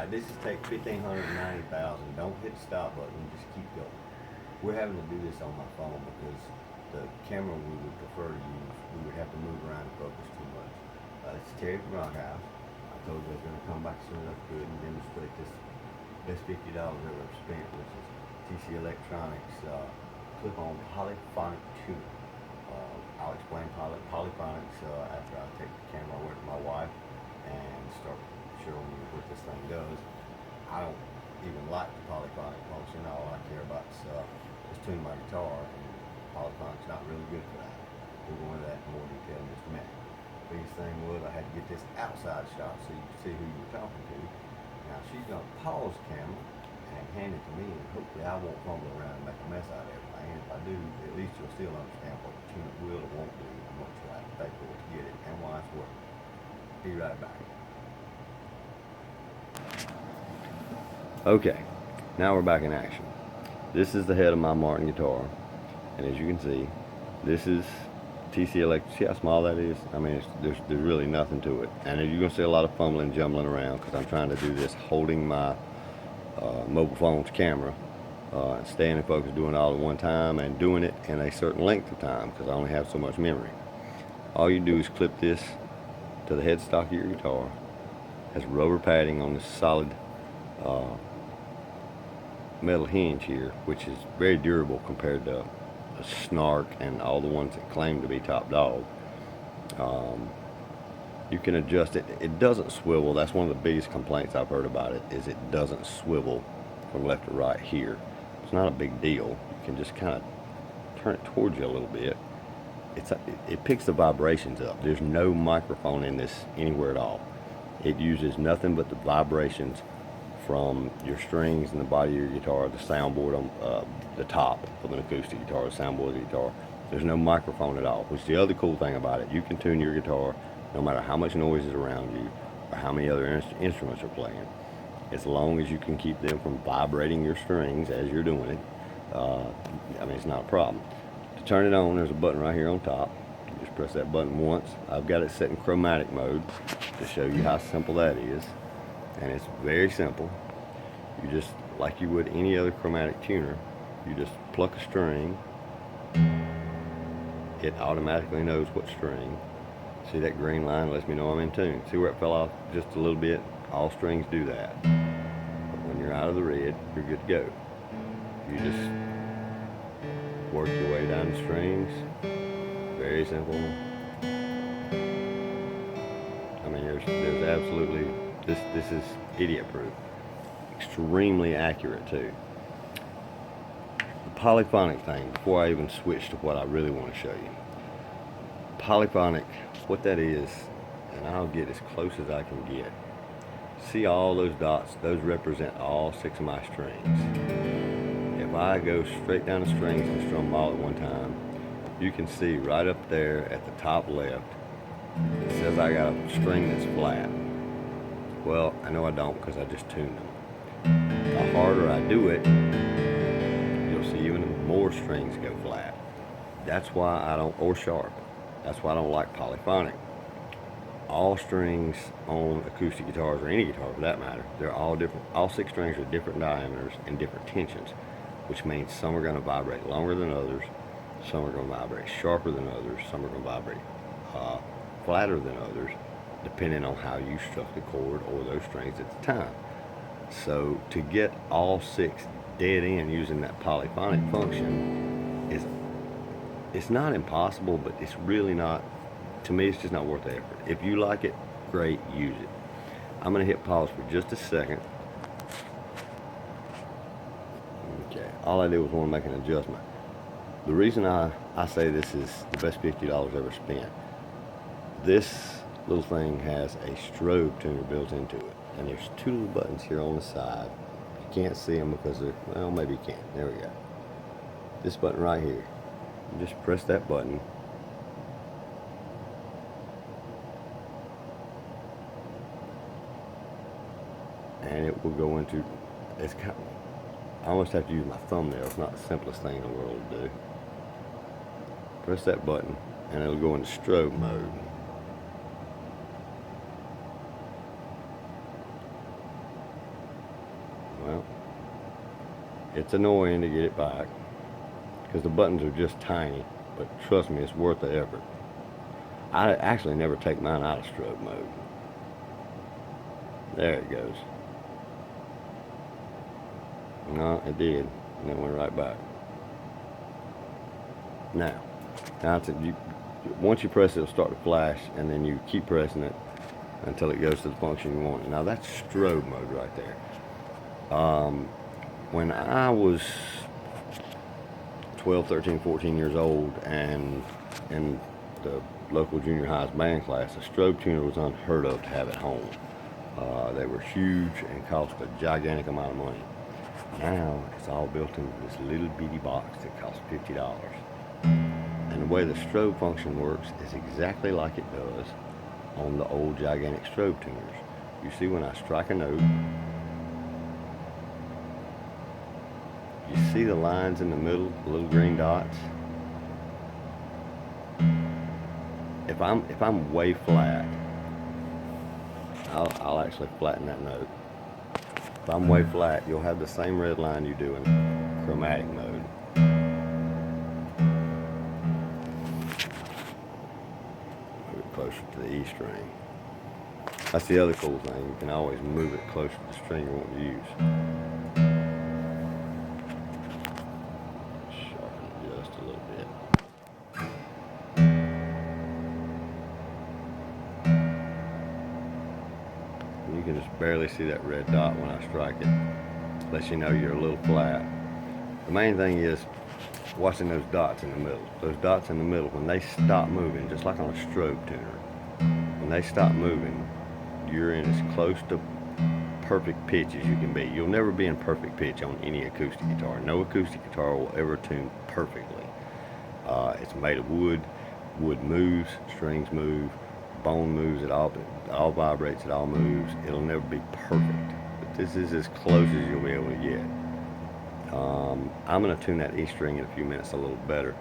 This is take 1,590,000. Don't hit the stop button. Just keep going. We're having to do this on my phone because the camera we would prefer to use, we would have to move around and focus too much. It's Terry from Rockhouse. I told you I was going to come back as soon as I could and demonstrate this best $50 ever spent, which is TC Electronics clip-on polyphonic tuner. I'll explain polyphonics after I take the camera away from my wife and start showing you what this thing does. I don't even like the polyphonic function. All I care about is tune my guitar, and polyphonic's not really good for that. We'll go into that in more detail in just a minute. Biggest thing was I had to get this outside shot so you can see who you're talking to. Now she's going to pause the camera and hand it to me, and hopefully I won't fumble around and make a mess out of everything. And if I do, at least you'll still understand what the tuner will or won't do and what you have to pay for to get it and why it's working. Be right back. Okay, now we're back in action. This is the head of my Martin guitar, and as you can see, this is TC Electric. See how small that is? I mean, there's really nothing to it. And you're going to see a lot of fumbling, jumbling around because I'm trying to do this holding my mobile phone's camera, staying in focus, doing it all at one time, and doing it in a certain length of time because I only have so much memory. All you do is clip this to the headstock of your guitar. It has rubber padding on this solid metal hinge here, which is very durable compared to the Snark and all the ones that claim to be top dog. You can adjust it. It doesn't swivel. That's one of the biggest complaints I've heard about it, is it doesn't swivel from left to right here. It's not a big deal. You can just kind of turn it towards you a little bit. It picks the vibrations up. There's no microphone in this anywhere at all. It uses nothing but the vibrations from your strings and the body of your guitar, the soundboard on the top of an acoustic guitar, the soundboard of the guitar. There's no microphone at all, which is the other cool thing about it. You can tune your guitar no matter how much noise is around you or how many other instruments are playing. As long as you can keep them from vibrating your strings as you're doing it, I mean, it's not a problem. To turn it on, there's a button right here on top. You just press that button once. I've got it set in chromatic mode to show you how simple that is. And it's very simple. You just, like you would any other chromatic tuner, you just pluck a string. It automatically knows what string. See that green line lets me know I'm in tune. See where it fell off just a little bit? All strings do that. But when you're out of the red, you're good to go. You just work your way down the strings. Very simple. I mean, there's absolutely, this is idiot proof. Extremely accurate too. The polyphonic thing, before I even switch to what I really want to show you. Polyphonic, what that is, and I'll get as close as I can get. See all those dots? Those represent all 6 of my strings. If I go straight down the strings and strum them all at one time, you can see right up there at the top left, it says I got a string that's flat. Well, I know I don't because I just tuned them. The harder I do it, you'll see even more strings go flat. That's why I don't, or sharp. That's why I don't like polyphonic. All strings on acoustic guitars, or any guitar for that matter, they're all different. All 6 strings are different diameters and different tensions, which means some are going to vibrate longer than others, some are going to vibrate sharper than others, some are going to vibrate flatter than others, depending on how you struck the chord or those strings at the time. So to get all 6 dead in using that polyphonic function is, it's not impossible, but it's really not, to me, it's just not worth the effort. If you like it, great, use it. I'm going to hit pause for just a second. Okay, all I did was want to make an adjustment. The reason I say this is the best $50 ever spent, this little thing has a strobe tuner built into it. And there's 2 little buttons here on the side. You can't see them because they're, well, maybe you can. There we go. This button right here. You just press that button. And it will go into, it's kind of, I almost have to use my thumbnail. It's not the simplest thing in the world to do. Press that button and it'll go into strobe mode. Well, it's annoying to get it back because the buttons are just tiny, but trust me, it's worth the effort. I actually never take mine out of strobe mode. There it goes. No, it did, and it went right back. Now once you press it, it'll start to flash, and then you keep pressing it until it goes to the function you want. Now that's strobe mode right there. When I was 12, 13, 14 years old, and in the local junior high's band class, a strobe tuner was unheard of to have at home. They were huge and cost a gigantic amount of money. Now it's all built into this little bitty box that costs $50. And the way the strobe function works is exactly like it does on the old gigantic strobe tuners. You see, when I strike a note, you see the lines in the middle, the little green dots. If I'm way flat, I'll actually flatten that note. If I'm way flat, you'll have the same red line you do in chromatic mode. Move it closer to the E string. That's the other cool thing. You can always move it closer to the string you want to use. Sharpen it just a little bit. You can just barely see that red dot when I strike it. Lets you know you're a little flat. The main thing is watching those dots in the middle. Those dots in the middle, when they stop moving, just like on a strobe tuner, when they stop moving, you're in as close to perfect pitch as you can be. You'll never be in perfect pitch on any acoustic guitar. No acoustic guitar will ever tune perfectly. It's made of wood. Wood moves, strings move, bone moves, it all vibrates, it all moves. It'll never be perfect, but this is as close as you'll be able to get. I'm going to tune that E string in a few minutes a little better.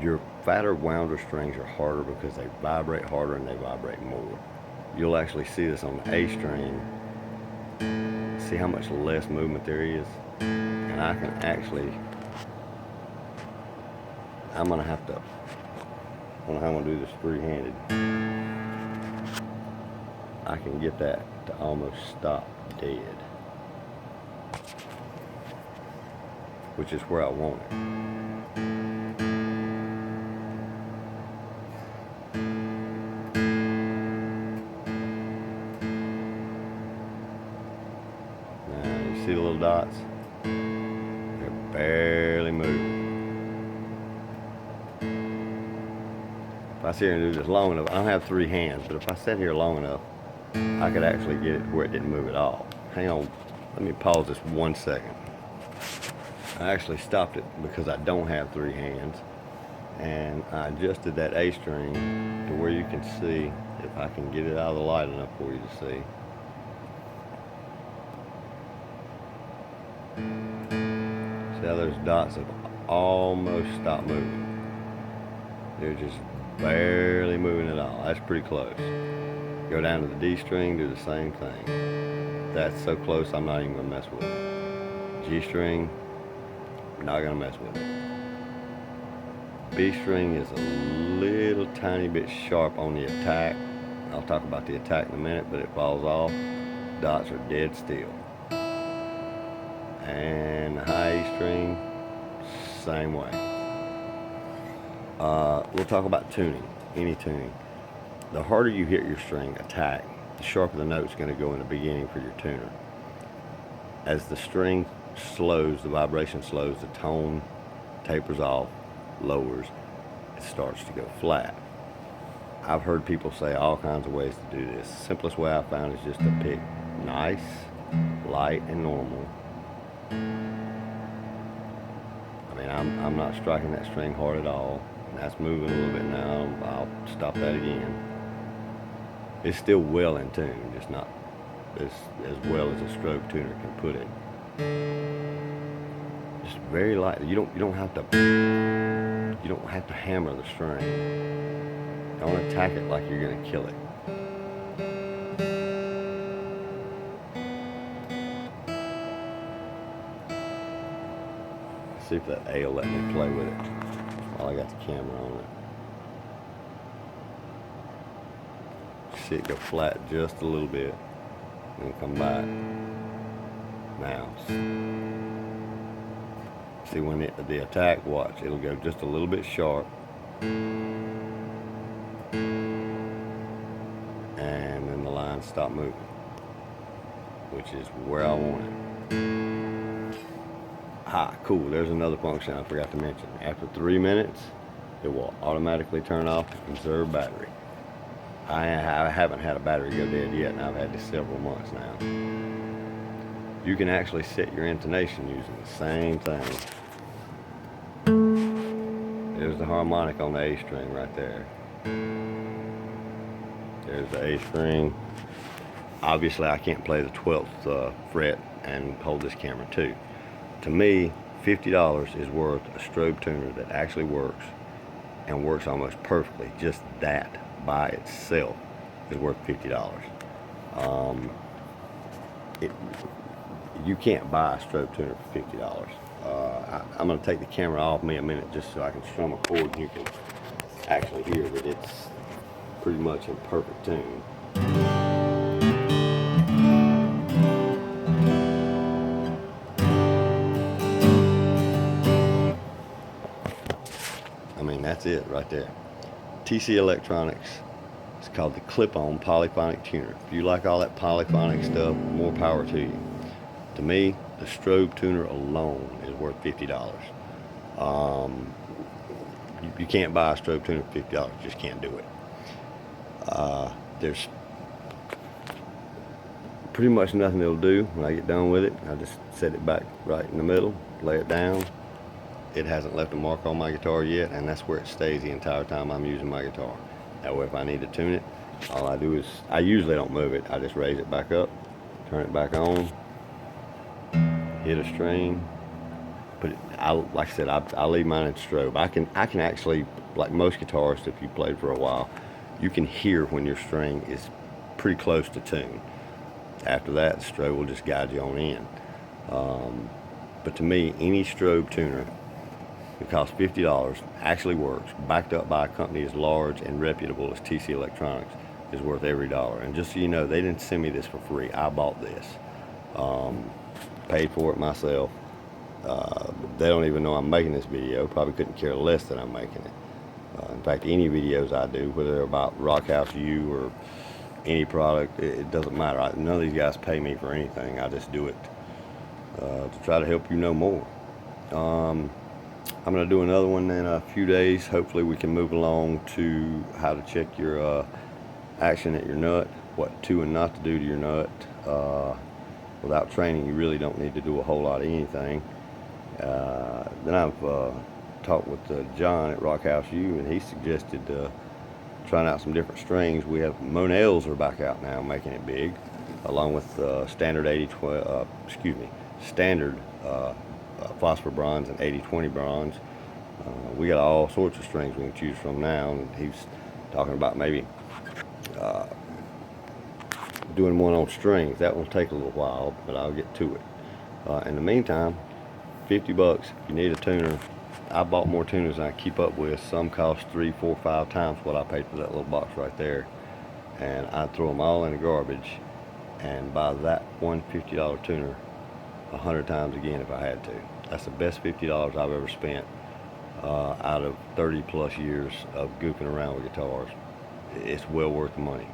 Your fatter, wounder strings are harder because they vibrate harder and they vibrate more. You'll actually see this on the A string. See how much less movement there is? And I can actually, I don't know how I'm going to do this free-handed. I can get that to almost stop dead, which is where I want it. Now, you see the little dots? They're barely moving. If I sit here and do this long enough, I don't have three hands, but if I sat here long enough, I could actually get it to where it didn't move at all. Hang on, let me pause this 1 second. I actually stopped it because I don't have three hands, and I adjusted that A string to where you can see, if I can get it out of the light enough for you to see. See how those dots have almost stopped moving. They're just barely moving at all. That's pretty close. Go down to the D string, do the same thing. That's so close, I'm not even going to mess with it. G string, not going to mess with it. B string is a little tiny bit sharp on the attack. I'll talk about the attack in a minute, but it falls off. Dots are dead still. And the high E string, same way. We'll talk about tuning, any tuning. The harder you hit your string attack, the sharper the note's going to go in the beginning for your tuner. As the string slows, the vibration slows, the tone tapers off, lowers, it starts to go flat. I've heard people say all kinds of ways to do this. The simplest way I found is just to pick nice, light, and normal. I mean, I'm not striking that string hard at all. That's moving a little bit now. I'll stop that again. It's still well in tune, just not as well as a strobe tuner can put it. Just very lightly. You don't have to hammer the string. Don't attack it like you're gonna kill it. See if that A will let me play with it while I got the camera on it. See it go flat just a little bit, and then come back. Now, see when the attack, watch, it'll go just a little bit sharp, and then the line stop moving, which is where I want it. Ah, cool, there's another function I forgot to mention. After 3 minutes, it will automatically turn off to conserve battery. I haven't had a battery go dead yet, and I've had this several months now. You can actually set your intonation using the same thing. There's the harmonic on the A string right there. There's the A string. Obviously, I can't play the 12th fret and hold this camera too. To me, $50 is worth a strobe tuner that actually works, and works almost perfectly. Just that by itself is worth $50. You can't buy a strobe tuner for $50. I'm going to take the camera off me a minute just so I can strum a chord and you can actually hear that it's pretty much in perfect tune. I mean, that's it right there. TC Electronics. It's called the clip-on polyphonic tuner. If you like all that polyphonic stuff, more power to you. To me, the strobe tuner alone is worth $50. You can't buy a strobe tuner for $50. You just can't do it. There's pretty much nothing it'll do when I get done with it. I just set it back right in the middle, lay it down. It hasn't left a mark on my guitar yet, and that's where it stays the entire time I'm using my guitar. That way, if I need to tune it, all I do is, I usually don't move it. I just raise it back up, turn it back on, hit a string, put it. Like I said, I leave mine in strobe. I can actually, like most guitarists, if you played for a while, you can hear when your string is pretty close to tune. After that, the strobe will just guide you on in. But to me, any strobe tuner that costs $50 actually works, backed up by a company as large and reputable as TC Electronics, is worth every dollar. And just so you know, they didn't send me this for free. I bought this. Paid for it myself. They don't even know I'm making this video. Probably couldn't care less that I'm making it. In fact, any videos I do, whether they're about Rockhouse U or any product, it doesn't matter. None of these guys pay me for anything. I just do it to try to help you know more. I'm going to do another one in a few days. Hopefully we can move along to how to check your action at your nut, what to and not to do to your nut. Without training, you really don't need to do a whole lot of anything. Then I've talked with John at Rockhouse U, and he suggested trying out some different strings. We have Monels are back out now, making it big, along with standard 80-20, standard phosphor bronze and 80-20 bronze. We got all sorts of strings we can choose from now, and he's talking about maybe doing one on strings. That will take a little while, but I'll get to it. In the meantime, $50 if you need a tuner. I bought more tuners than I keep up with. Some cost 3, 4, 5 times what I paid for that little box right there, and I'd throw them all in the garbage and buy that one $50 tuner 100 times again if I had to. That's the best $50 I've ever spent out of 30 plus years of goofing around with guitars. It's well worth the money.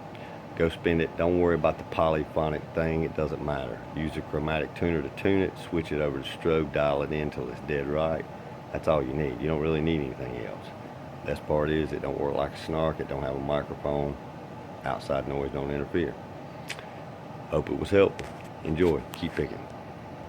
Go spend it. Don't worry about the polyphonic thing. It doesn't matter. Use a chromatic tuner to tune it. Switch it over to strobe. Dial it in till it's dead right. That's all you need. You don't really need anything else. Best part is it don't work like a snark. It don't have a microphone. Outside noise don't interfere. Hope it was helpful. Enjoy. Keep picking.